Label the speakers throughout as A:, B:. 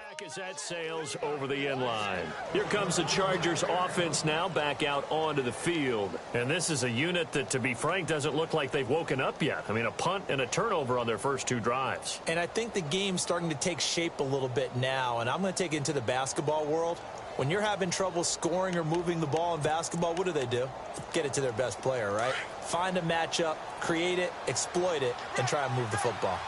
A: back as that sails over the end line. Here comes the Chargers offense now back out onto the field. And this is a unit that, to be frank, doesn't look like they've woken up yet. I mean, a punt and a turnover on their first two drives.
B: And I think the game's starting to take shape a little bit now. And I'm going to take it into the basketball world. When you're having trouble scoring or moving the ball in basketball, what do? Get it to their best player, right? Find a matchup, create it, exploit it, and try and move the football.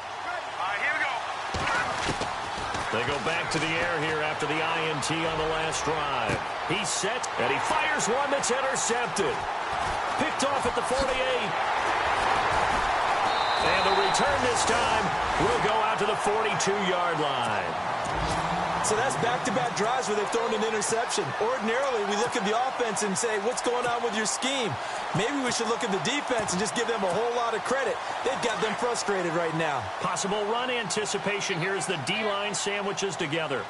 A: They go back to the air here after the INT on the last drive. He's set, and he fires one that's intercepted. Picked off at the 48. And the return this time will go out to the 42-yard line.
B: So that's back-to-back drives where they've thrown an interception. Ordinarily, we look at the offense and say, what's going on with your scheme? Maybe we should look at the defense and just give them a whole lot of credit. They've got them frustrated right now.
A: Possible run anticipation here as the D-line sandwiches together.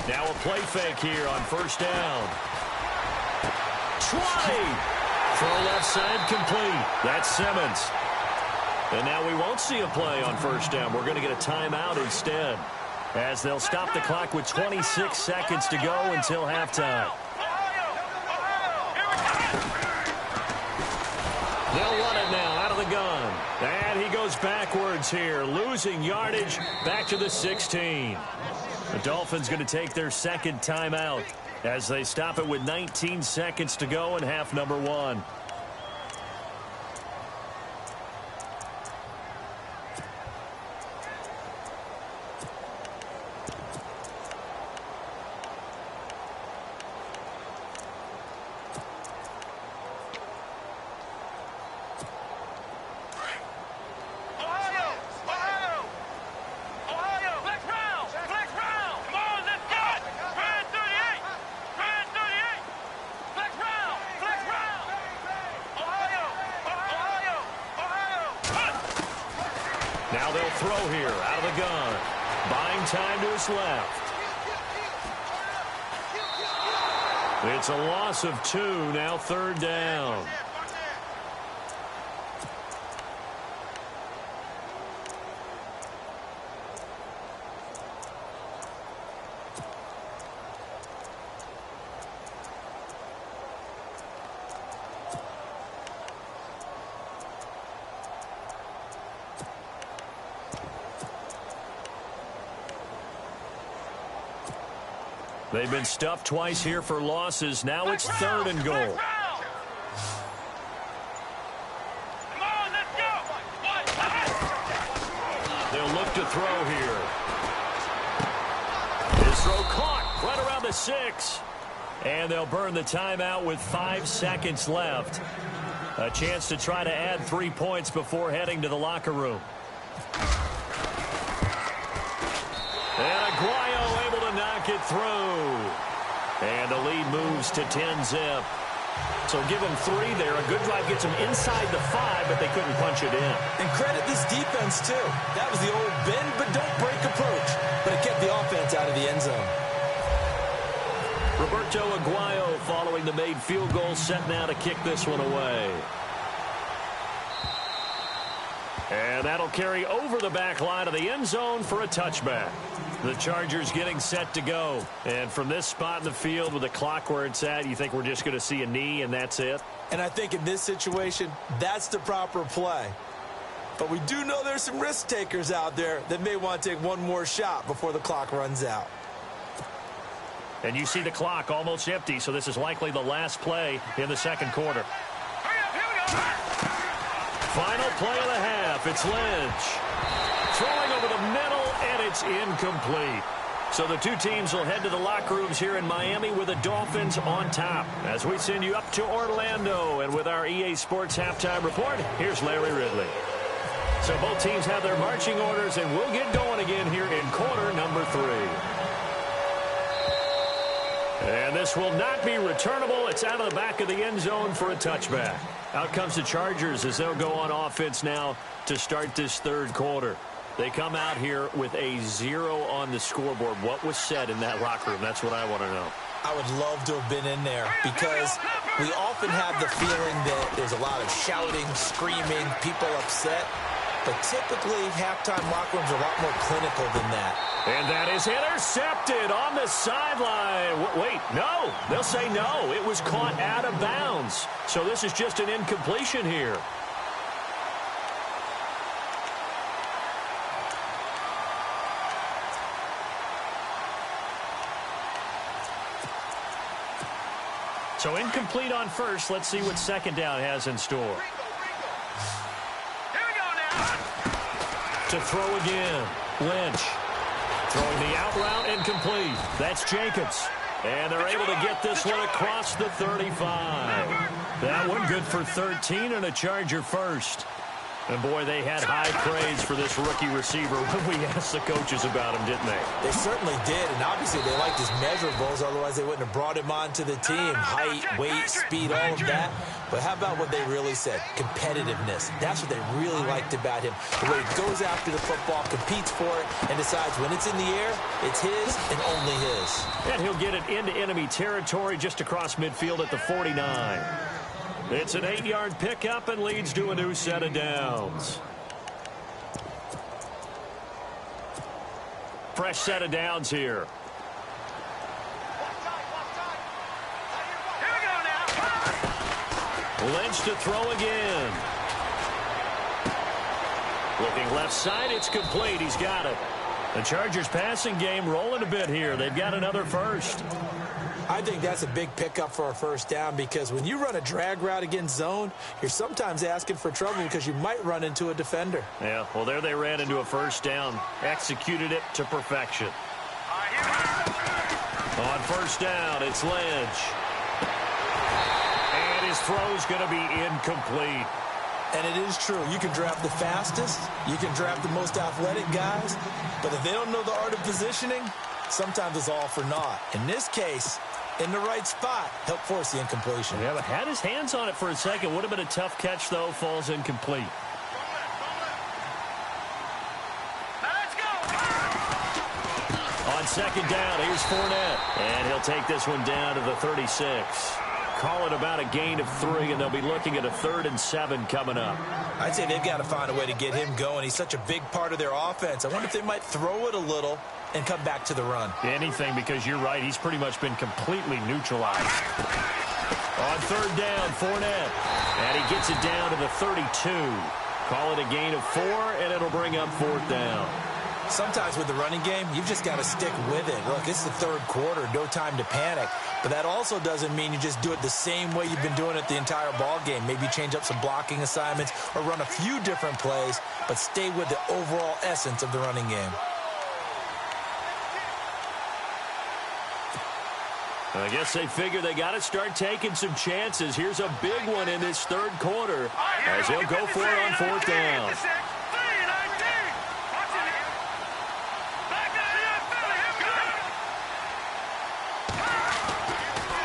A: Now a play fake here on first down. 20! Throw left side complete. That's Simmons. And now we won't see a play on first down. We're going to get a timeout instead, as they'll stop the clock with 26 seconds to go until halftime. They'll run it now out of the gun. And he goes backwards here, losing yardage back to the 16. The Dolphins going to take their second timeout as they stop it with 19 seconds to go in half number one. Now they'll throw here out of the gun. Buying time to his left. It's a loss of 2, now third down. They've been stuffed twice here for losses. Now it's third and goal. They'll look to throw here. His throw caught right around the 6. And they'll burn the timeout with 5 seconds left. A chance to try to add 3 points before heading to the locker room. And Aguayo able to knock it through. And the lead moves to 10-zip. So give them 3 there. A good drive gets them inside the 5, but they couldn't punch it in.
B: And credit this defense, too. That was the old bend but don't break approach. But it kept the offense out of the end zone.
A: Roberto Aguayo following the made field goal, set now to kick this one away. And that'll carry over the back line of the end zone for a touchback. The Chargers getting set to go. And from this spot in the field with the clock where it's at, you think we're just going to see a knee and that's it?
B: And I think in this situation, that's the proper play. But we do know there's some risk takers out there that may want to take one more shot before the clock runs out.
A: And you see the clock almost empty, so this is likely the last play in the second quarter. Final play of the half. It's Lynch. Throwing over the middle, and it's incomplete. So the two teams will head to the locker rooms here in Miami with the Dolphins on top. As we send you up to Orlando, and with our EA Sports Halftime Report, here's Larry Ridley. So both teams have their marching orders, and we'll get going again here in quarter number 3. And this will not be returnable. It's out of the back of the end zone for a touchback. Out comes the Chargers as they'll go on offense now to start this third quarter. They come out here with a 0 on the scoreboard. What was said in that locker room? That's what I want to know.
B: I would love to have been in there because we often have the feeling that there's a lot of shouting, screaming, people upset. but typically halftime locker rooms are a lot more clinical than that.
A: And that is intercepted on the sideline. Wait, no. They'll say no. It was caught out of bounds. So this is just an incompletion here. So incomplete on first. Let's see what second down has in store.
C: Here we go now.
A: To throw again. Lynch. Throwing the out route, incomplete. That's Jacobs. And they're able to get this one across the 35. That one good for 13 and a Charger first. And, boy, they had high praise for this rookie receiver when we asked the coaches about him, didn't they?
B: They certainly did, and obviously they liked his measurables, otherwise they wouldn't have brought him onto the team. Height, weight, speed, all of that. But how about what they really said? Competitiveness. That's what they really liked about him. The way he goes after the football, competes for it, and decides when it's in the air, it's his and only his.
A: And he'll get it into enemy territory just across midfield at the 49. It's an 8-yard pickup and leads to a new set of downs. Fresh set of downs here.
C: Here we go now.
A: Lynch to throw again. Looking left side, it's complete. He's got it. The Chargers passing game rolling a bit here. They've got another first.
B: I think that's a big pickup for a first down because when you run a drag route against zone, you're sometimes asking for trouble because you might run into a defender.
A: Yeah, well, there they ran into a first down. Executed it to perfection. On first down, it's Lynch. And his throw's going to be incomplete.
B: And it is true. You can draft the fastest. You can draft the most athletic guys. But if they don't know the art of positioning, sometimes it's all for naught. In this case, in the right spot, help force the incompletion.
A: Yeah, but had his hands on it for a second. Would have been a tough catch, though. Falls incomplete.
C: Let's go.
A: On second down, here's Fournette. And he'll take this one down to the 36. Call it about a gain of 3, and they'll be looking at a 3rd and 7 coming up.
B: I'd say they've got to find a way to get him going. He's such a big part of their offense. I wonder if they might throw it a little and come back to the run.
A: Anything, because you're right. He's pretty much been completely neutralized. On third down, Fournette. And he gets it down to the 32. Call it a gain of 4, and it'll bring up 4th down.
B: Sometimes with the running game, you've just got to stick with it. Look, it's the third quarter, no time to panic. But that also doesn't mean you just do it the same way you've been doing it the entire ball game. Maybe change up some blocking assignments or run a few different plays, but stay with the overall essence of the running game.
A: I guess they figure they got to start taking some chances. Here's a big one in this third quarter as he'll go for it on 4th down.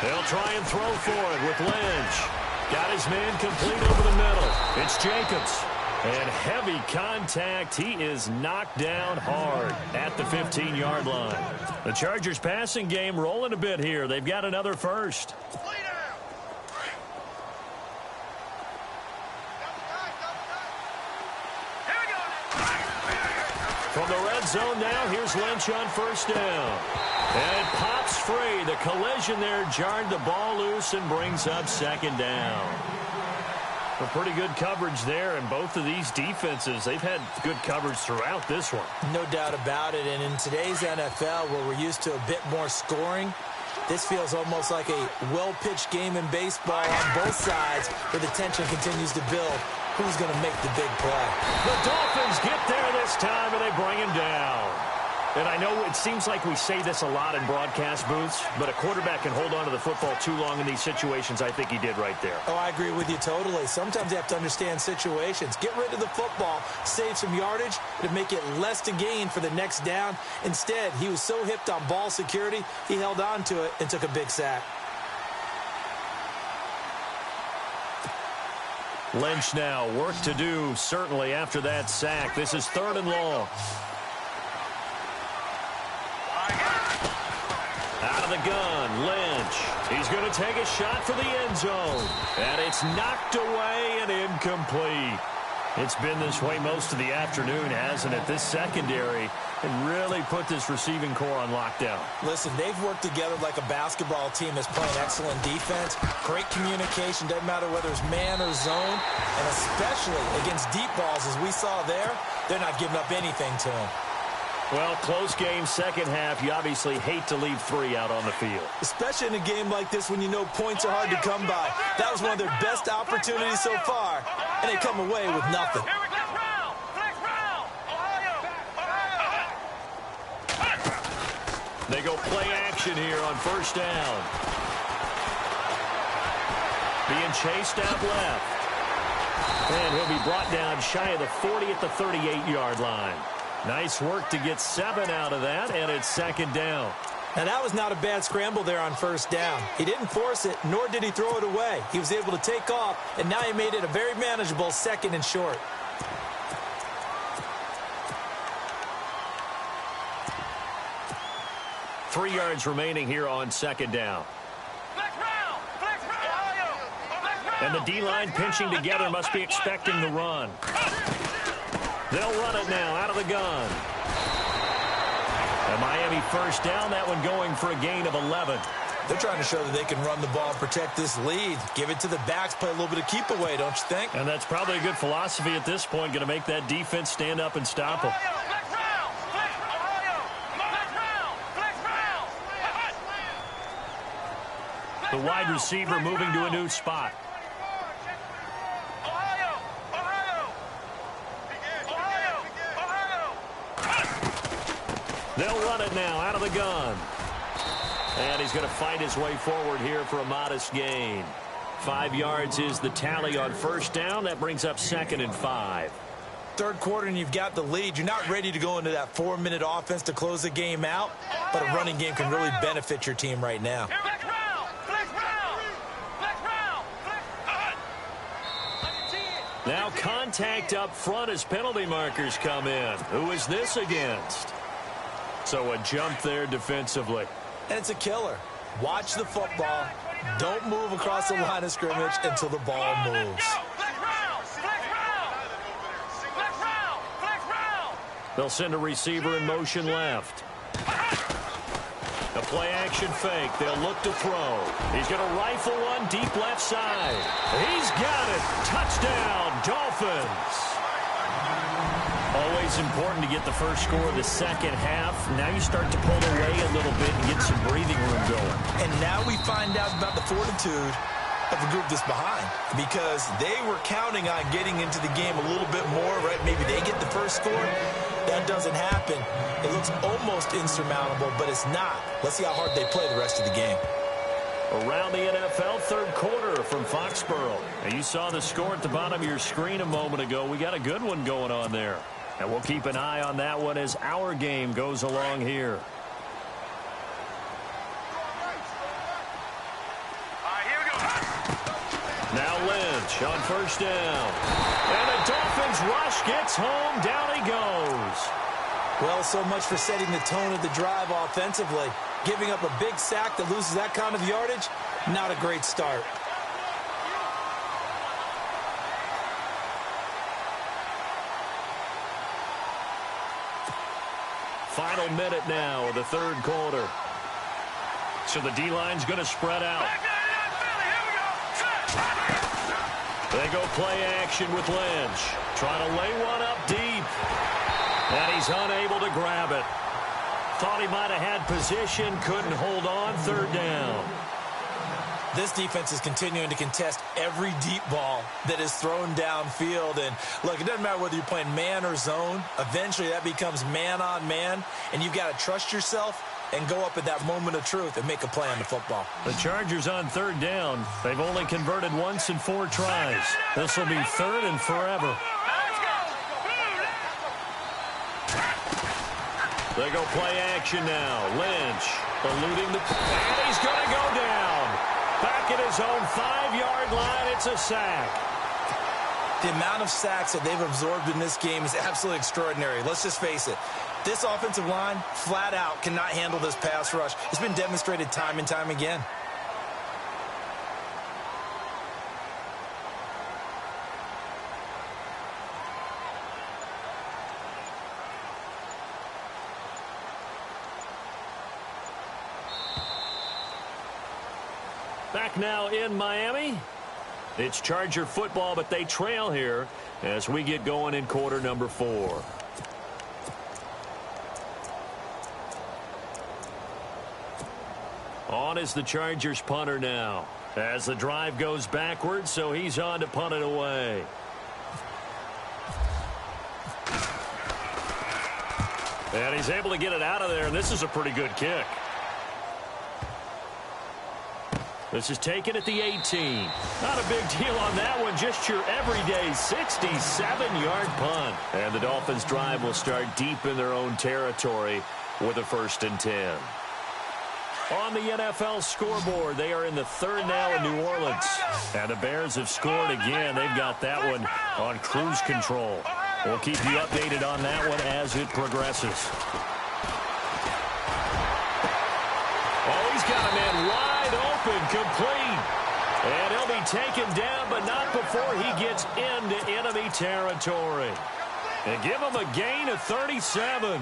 A: They'll try and throw for it with Lynch. Got his man complete over the middle. It's Jacobs. And heavy contact. He is knocked down hard at the 15-yard line. The Chargers passing game rolling a bit here. They've got another first. From the red zone now, here's Lynch on first down. And it pops free. The collision there jarred the ball loose and brings up second down. A pretty good coverage there, and both of these defenses, they've had good coverage throughout this one.
B: No doubt about it, and in today's NFL, where we're used to a bit more scoring, this feels almost like a well-pitched game in baseball on both sides, where the tension continues to build. Who's going to make the big play?
A: The Dolphins get there this time, and they bring him down. And I know it seems like we say this a lot in broadcast booths, but a quarterback can hold on to the football too long in these situations. I think he did right there.
B: Oh, I agree with you totally. Sometimes you have to understand situations. Get rid of the football, save some yardage to make it less to gain for the next down. Instead, he was so hipped on ball security, he held on to it and took a big sack.
A: Lynch now, work to do, certainly, after that sack. This is 3rd and long. Out of the gun, Lynch. He's going to take a shot for the end zone. And it's knocked away and incomplete. It's been this way most of the afternoon, hasn't it? This secondary can really put this receiving core on lockdown.
B: Listen, they've worked together like a basketball team that's playing excellent defense. Great communication, doesn't matter whether it's man or zone. And especially against deep balls, as we saw there, they're not giving up anything to them.
A: Well, close game, second half. You obviously hate to leave 3 out on the field.
B: Especially in a game like this when you know points are hard to come by. That was one of their best opportunities so far, and they come away with nothing.
A: They go play action here on first down. Being chased out left. And he'll be brought down shy of the 40 at the 38-yard line. Nice work to get 7 out of that, and it's second down.
B: Now, that was not a bad scramble there on first down. He didn't force it, nor did he throw it away. He was able to take off, and now he made it a very manageable second and short.
A: Three yards remaining here on second down. And the D-line pinching together must be expecting the run. They'll run it now out of the gun. And Miami first down, that one going for a gain of 11.
B: They're trying to show that they can run the ball and protect this lead. Give it to the backs, play a little bit of keep away, don't you think?
A: And that's probably a good philosophy at this point, going to make that defense stand up and stop them. The wide receiver moving to a new spot. They'll run it now out of the gun. And he's going to fight his way forward here for a modest gain. 5 yards is the tally on first down. That brings up second and 5.
B: Third quarter and you've got the lead. You're not ready to go into that 4-minute offense to close the game out, but a running game can really benefit your team right now.
A: Now contact up front as penalty markers come in. Who is this against? So a jump there defensively.
B: And it's a killer. Watch the football. Don't move across the line of scrimmage until the ball moves.
A: They'll send a receiver in motion left. A play action fake. They'll look to throw. He's going to rifle one deep left side. He's got it. Touchdown, Dolphins. Always important to get the first score of the second half. Now you start to pull away a little bit and get some breathing room going.
B: And now we find out about the fortitude of the group that's behind, because they were counting on getting into the game a little bit more, right? Maybe they get the first score. That doesn't happen. It looks almost insurmountable, but it's not. Let's see how hard they play the rest of the game.
A: Around the NFL, third quarter from Foxborough. Now you saw the score at the bottom of your screen a moment ago. We got a good one going on there. And we'll keep an eye on that one as our game goes along here. Now Lynch on first down. And the Dolphins rush gets home. Down he goes.
B: Well, so much for setting the tone of the drive offensively. Giving up a big sack that loses that kind of yardage, not a great start.
A: Final minute now of the third quarter. So the D-line's going to spread out. They go play action with Lynch. Trying to lay one up deep. And he's unable to grab it. Thought he might have had position, couldn't hold on, third down.
B: This defense is continuing to contest every deep ball that is thrown downfield. And look, it doesn't matter whether you're playing man or zone. Eventually that becomes man on man. And you've got to trust yourself and go up at that moment of truth and make a play on the football.
A: The Chargers on third down. They've only converted once in 4 tries. This will be third and forever. They go play action now. Lynch eluding the... And he's going to go down. Back at his own 5-yard line, it's a sack.
B: The amount of sacks that they've absorbed in this game is absolutely extraordinary. Let's just face it. This offensive line, flat out, cannot handle this pass rush. It's been demonstrated time and time again.
A: Back now in Miami. It's Charger football, but they trail here as we get going in quarter number 4. On is the Chargers punter now. As the drive goes backwards, so he's on to punt it away. And he's able to get it out of there, and this is a pretty good kick. This is taken at the 18. Not a big deal on that one, just your everyday 67-yard punt. And the Dolphins' drive will start deep in their own territory with a 1st and 10. On the NFL scoreboard, they are in the 3rd now in New Orleans. And the Bears have scored again. They've got that one on cruise control. We'll keep you updated on that one as it progresses. Oh, he's got a man wide open, complete. And he'll be taken down, but not before he gets into enemy territory. And give him a gain of 37.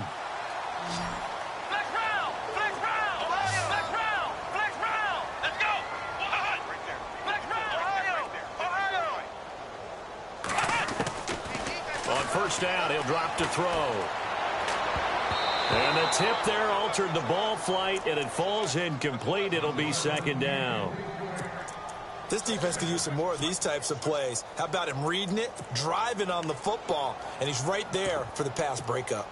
A: On 1st down, he'll drop to throw. And the tip there altered the ball flight, and it falls incomplete. It'll be 2nd down.
B: This defense could use some more of these types of plays. How about him reading it, driving on the football, and he's right there for the pass breakup.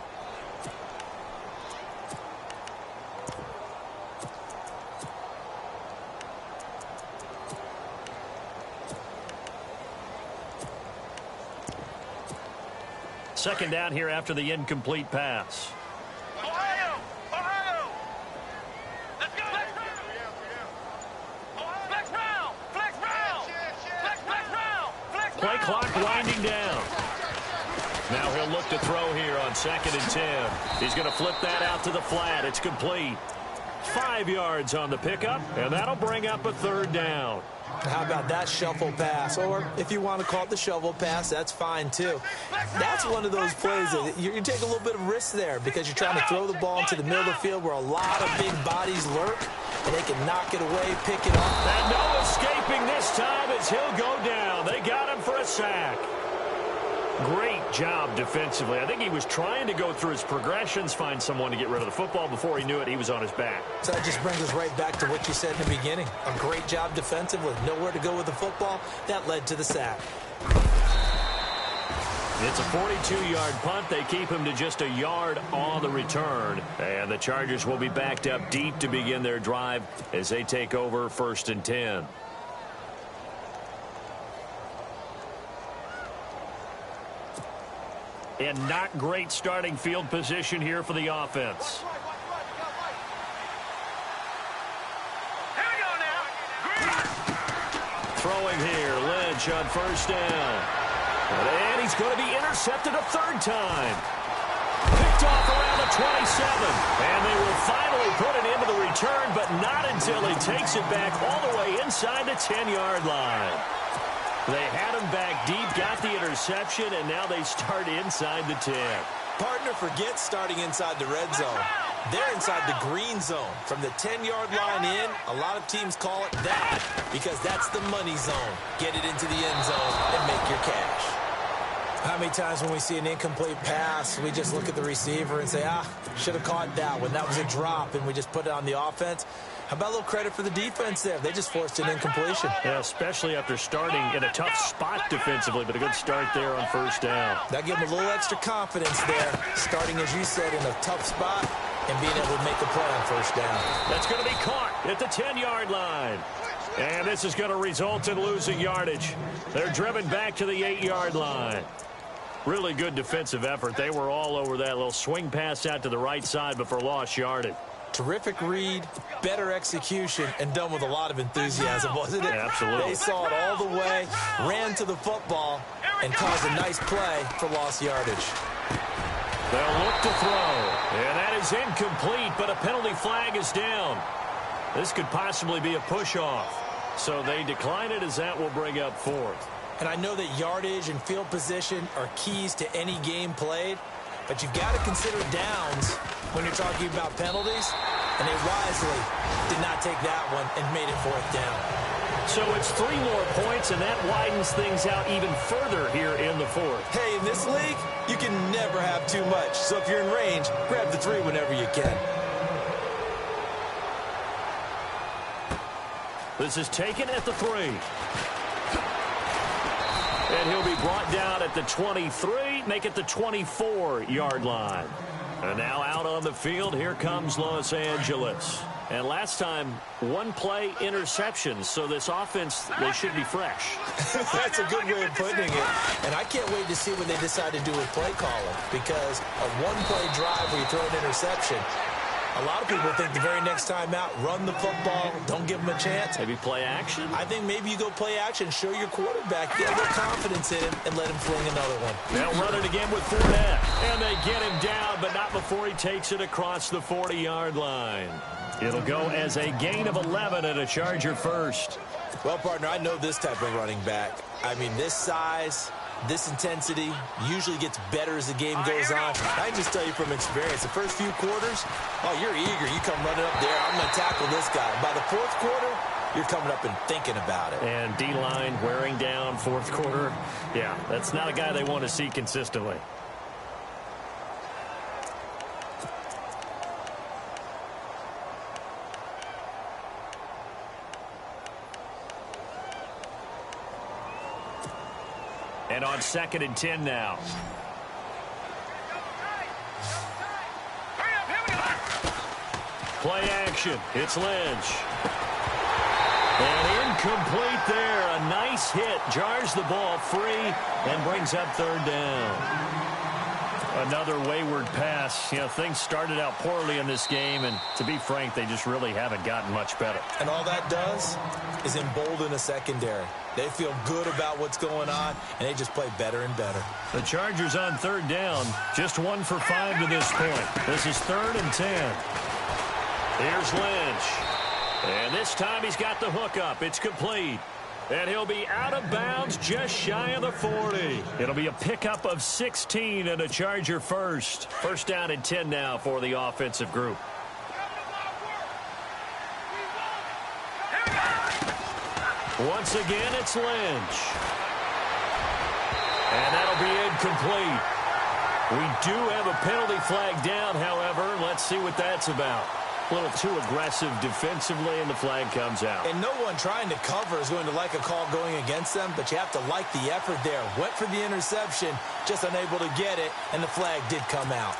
A: Second down here after the incomplete pass.
C: Ohio! Ohio! Let's go! Flex round! Flex round! Flex round!
A: Play clock winding down. Now he'll look to throw here on 2nd and 10. He's going to flip that out to the flat. It's complete. 5 yards on the pickup, and that'll bring up a 3rd down.
B: How about that shuffle pass? Or if you want to call it the shovel pass, that's fine too. That's one of those plays that you take a little bit of risk there because you're trying to throw the ball into the middle of the field where a lot of big bodies lurk, and they can knock it away, pick it up.
A: And no escaping this time as he'll go down. They got him for a sack. Great job defensively. I think he was trying to go through his progressions, find someone to get rid of the football. Before he knew it, he was on his back.
B: So that just brings us right back to what you said in the beginning. A great job defensively. Nowhere to go with the football. That led to the sack.
A: It's a 42-yard punt. They keep him to just a yard on the return. And the Chargers will be backed up deep to begin their drive as they take over 1st and 10. And not great starting field position here for the offense.
C: Here we go now.
A: Throwing here, Lynch on 1st down. And he's going to be intercepted a 3rd time. Picked off around the 27. And they will finally put it into the return, but not until he takes it back all the way inside the 10-yard line. They had him back deep, got the interception, and now they start inside the 10.
B: Partner forgets starting inside the red zone. They're inside the green zone. From the 10-yard line in, a lot of teams call it that because that's the money zone. Get it into the end zone and make your cash. How many times when we see an incomplete pass, we just look at the receiver and say, should have caught that one. That was a drop, and we just put it on the offense. How about a little credit for the defense there? They just forced an incompletion.
A: Yeah, especially after starting in a tough spot defensively, but a good start there on 1st down.
B: That gave them a little extra confidence there, starting, as you said, in a tough spot and being able to make a play on 1st down.
A: That's going to be caught at the 10-yard line. And this is going to result in losing yardage. They're driven back to the 8-yard line. Really good defensive effort. They were all over that little swing pass out to the right side, but for lost yardage.
B: Terrific read, better execution, and done with a lot of enthusiasm, wasn't it?
A: Absolutely.
B: They saw it all the way, ran to the football, and caused a nice play for lost yardage.
A: They'll look to throw, and that is incomplete, but a penalty flag is down. This could possibly be a push-off. So they decline it as that will bring up 4th.
B: And I know that yardage and field position are keys to any game played, but you've got to consider downs when you're talking about penalties, and they wisely did not take that one and made it 4th down.
A: So it's 3 more points, and that widens things out even further here in the 4th.
B: Hey, in this league, you can never have too much. So if you're in range, grab the 3 whenever you can.
A: This is taken at the 3. And he'll be brought down at the 23, make it the 24-yard line. And now out on the field, here comes Los Angeles. And last time, 1-play interceptions, so this offense, they should be fresh.
B: That's a good way of putting it. And I can't wait to see what they decide to do with play calling, because a 1-play drive where you throw an interception, a lot of people think the very next time out, run the football, don't give them a chance.
A: Maybe play action?
B: I think maybe you go play action, show your quarterback, get a little confidence in him, and let him fling another one.
A: They'll run it again with Fournette. And they get him down, but not before he takes it across the 40-yard line. It'll go as a gain of 11 and a Charger first.
B: Well, partner, I know this type of running back. I mean, this size, this intensity usually gets better as the game goes on. I can just tell you from experience, the first few quarters, oh, you're eager. You come running up there, I'm going to tackle this guy. By the 4th quarter, you're coming up and thinking about it.
A: And D-line wearing down 4th quarter. Yeah, that's not a guy they want to see consistently. And on 2nd and 10 now. Play action. It's Lynch. And incomplete there. A nice hit. Jars the ball free and brings up 3rd down. Another wayward pass. You know, things started out poorly in this game, and to be frank, they just really haven't gotten much better.
B: And all that does is embolden a secondary. They feel good about what's going on, and they just play better and better.
A: The Chargers on 3rd down, just 1 for 5 to this point. This is 3rd and 10. Here's Lynch. And this time he's got the hook up. It's complete. And he'll be out of bounds just shy of the 40. It'll be a pickup of 16 and a Charger first. 1st down and 10 now for the offensive group. Once again, it's Lynch. And that'll be incomplete. We do have a penalty flag down, however. Let's see what that's about. A little too aggressive defensively, and the flag comes out.
B: And no one trying to cover is going to like a call going against them, but you have to like the effort there. Went for the interception, just unable to get it, and the flag did come out.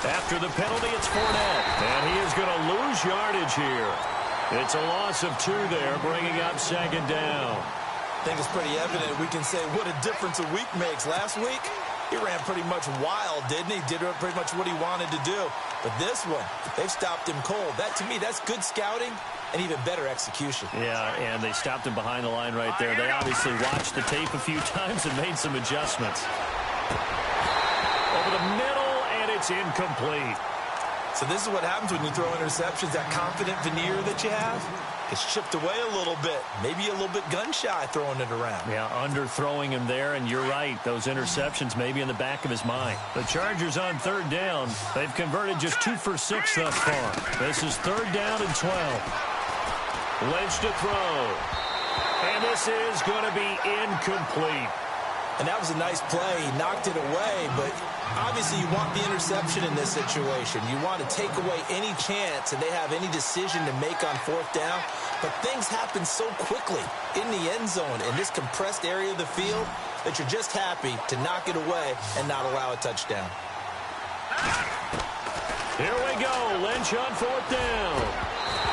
A: After the penalty, it's Fournette, and he is going to lose yardage here. It's a loss of 2 there, bringing up 2nd down.
B: I think it's pretty evident. We can say what a difference a week makes. Last week, he ran pretty much wild, didn't he? Did pretty much what he wanted to do. But this one, they've stopped him cold. That, to me, that's good scouting and even better execution.
A: Yeah, and they stopped him behind the line right there. They obviously watched the tape a few times and made some adjustments. Over the middle, and it's incomplete.
B: So this is what happens when you throw interceptions. That confident veneer that you have, it's chipped away a little bit. Maybe a little bit gun-shy throwing it around.
A: Yeah, underthrowing him there, and you're right. Those interceptions may be in the back of his mind. The Chargers on 3rd down. They've converted just 2 for 6 thus far. This is 3rd down and 12. Lynch to throw. And this is going to be incomplete.
B: And that was a nice play. He knocked it away, but obviously you want the interception in this situation. You want to take away any chance and they have any decision to make on 4th down. But things happen so quickly in the end zone in this compressed area of the field that you're just happy to knock it away and not allow a touchdown.
A: Here we go. Lynch on 4th down.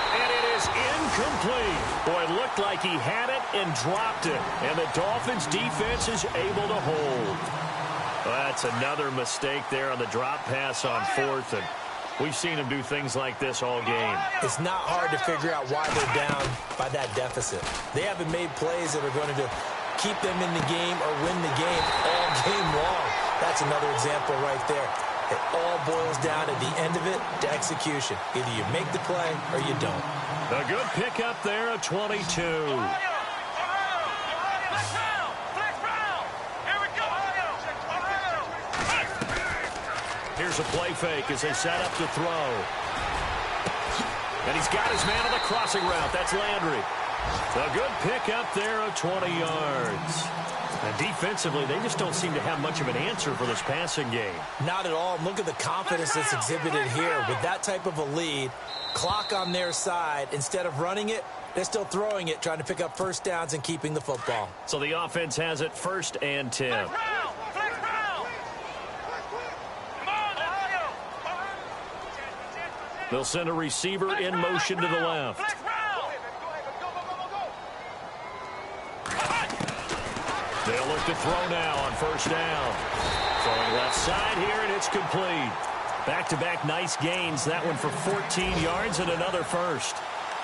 A: And it is incomplete. Boy, it looked like he had it and dropped it. And the Dolphins defense is able to hold. Well, that's another mistake there on the drop pass on 4th. And we've seen him do things like this all game.
B: It's not hard to figure out why they're down by that deficit. They haven't made plays that are going to keep them in the game or win the game all game long. That's another example right there. It all boils down at the end of it to execution. Either you make the play or you don't.
A: A good pickup there at 22. Here's a play fake as they set up to throw. And he's got his man on the crossing route. That's Landry. A good pick up there of 20 yards. And defensively, they just don't seem to have much of an answer for this passing game.
B: Not at all. Look at the confidence that's exhibited here. With that type of a lead, clock on their side, instead of running it, they're still throwing it, trying to pick up first downs and keeping the football.
A: So the offense has it 1st and 10. They'll send a receiver in motion to the left. They'll look to throw now on 1st down. Throwing left side here, and it's complete. Back-to-back nice gains. That one for 14 yards and another first.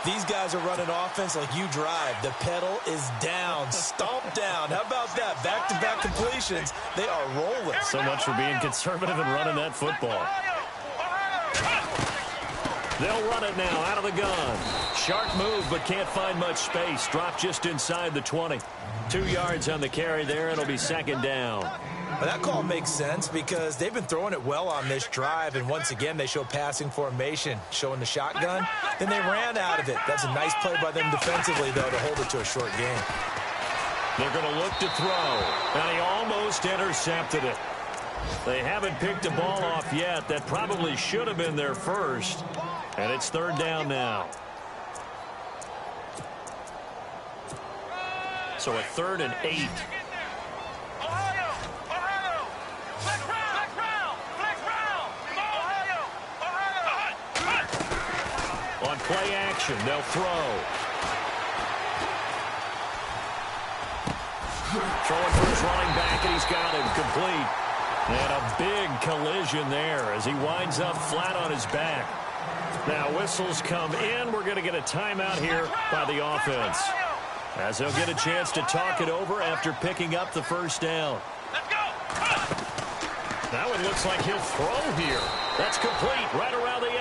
B: These guys are running offense like you drive. The pedal is down, stomp down. How about that? Back-to-back completions. They are rolling.
A: So much for being conservative and running that football. They'll run it now out of the gun. Sharp move, but can't find much space. Drop just inside the 20. 2 yards on the carry there. It'll be 2nd down.
B: Well, that call makes sense because they've been throwing it well on this drive, and once again, they show passing formation, showing the shotgun. Then they ran out of it. That's a nice play by them defensively, though, to hold it to a short game.
A: They're going to look to throw, and he almost intercepted it. They haven't picked a ball off yet. That probably should have been their first, and it's 3rd down now. So a 3rd and 8. On play action, they'll throw. Throwing for his running back, and he's got him complete. And a big collision there as he winds up flat on his back. Now whistles come in. We're going to get a timeout here by the offense, as they'll get a chance to talk it over after picking up the 1st down.
C: Let's go.
A: That one looks like he'll throw here. That's complete right around the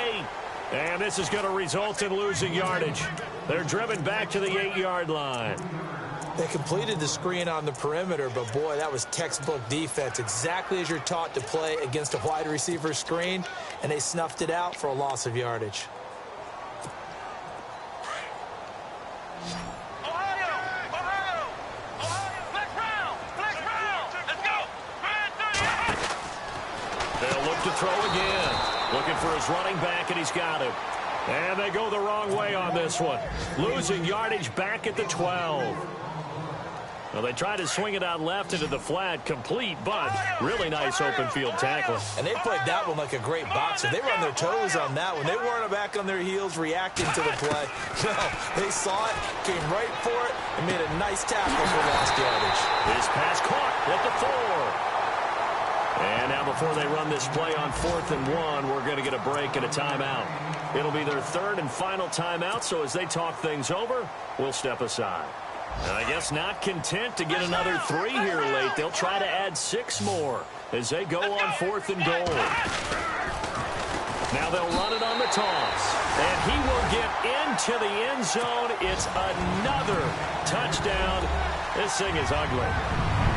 A: 8. And this is going to result in losing yardage. They're driven back to the 8-yard line.
B: They completed the screen on the perimeter, but boy, that was textbook defense. Exactly as you're taught to play against a wide receiver screen, and they snuffed it out for a loss of yardage.
A: They'll look to throw again. Looking for his running back, and he's got him. And they go the wrong way on this one. Losing yardage back at the 12. Well, they try to swing it out left into the flat, complete, but really nice open field tackle.
B: And they played that one like a great boxer. They were on their toes on that one. They weren't back on their heels reacting to the play. No, they saw it, came right for it, and made a nice tackle for lost yardage.
A: This pass caught at the 4. And now before they run this play on 4th and 1, we're going to get a break and a timeout. It'll be their 3rd and final timeout, so as they talk things over, we'll step aside. And I guess not content to get another 3 here late. They'll try to add 6 more as they go on 4th and goal. Now they'll run it on the toss. And he will get into the end zone. It's another touchdown. This thing is ugly.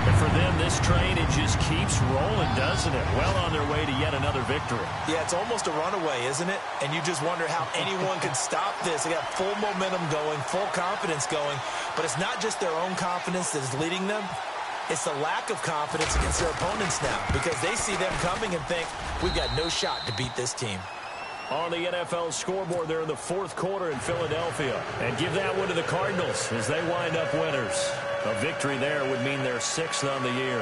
A: And for them, this train, it just keeps rolling, doesn't it? Well on their way to yet another victory.
B: Yeah, it's almost a runaway, isn't it? And you just wonder how anyone could stop this. They got full momentum going, full confidence going. But it's not just their own confidence that is leading them. It's the lack of confidence against their opponents now, because they see them coming and think, we've got no shot to beat this team.
A: On the NFL scoreboard, they're in the 4th quarter in Philadelphia. And give that one to the Cardinals as they wind up winners. A victory there would mean they're 6th on the year.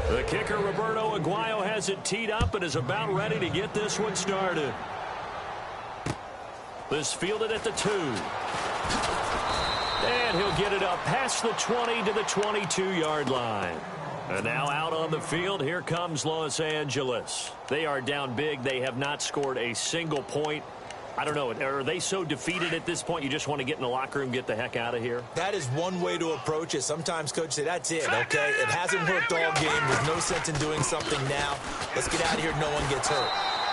A: The kicker, Roberto Aguayo, has it teed up and is about ready to get this one started. This fielded at the 2. And he'll get it up past the 20 to the 22-yard line. And now out on the field, here comes Los Angeles. They are down big. They have not scored a single point. I don't know. Are they so defeated at this point you just want to get in the locker room, get the heck out of here?
B: That is one way to approach it. Sometimes coaches say, that's it, okay? It hasn't worked all game. There's no sense in doing something now. Let's get out of here. No one gets hurt.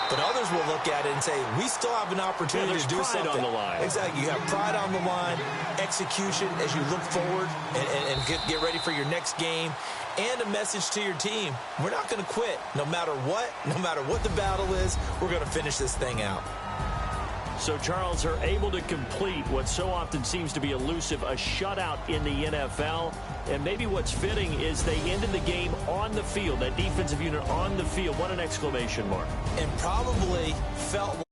B: But others will look at it and say, we still have an opportunity to do
A: pride
B: something.
A: on the line.
B: Exactly. You have pride on the line, execution as you look forward and get ready for your next game, and a message to your team. We're not going to quit no matter what the battle is. We're going to finish this thing out.
A: So, Charles, are able to complete what so often seems to be elusive, a shutout in the NFL. And maybe what's fitting is they ended the game on the field, that defensive unit on the field. What an exclamation mark.
B: And probably felt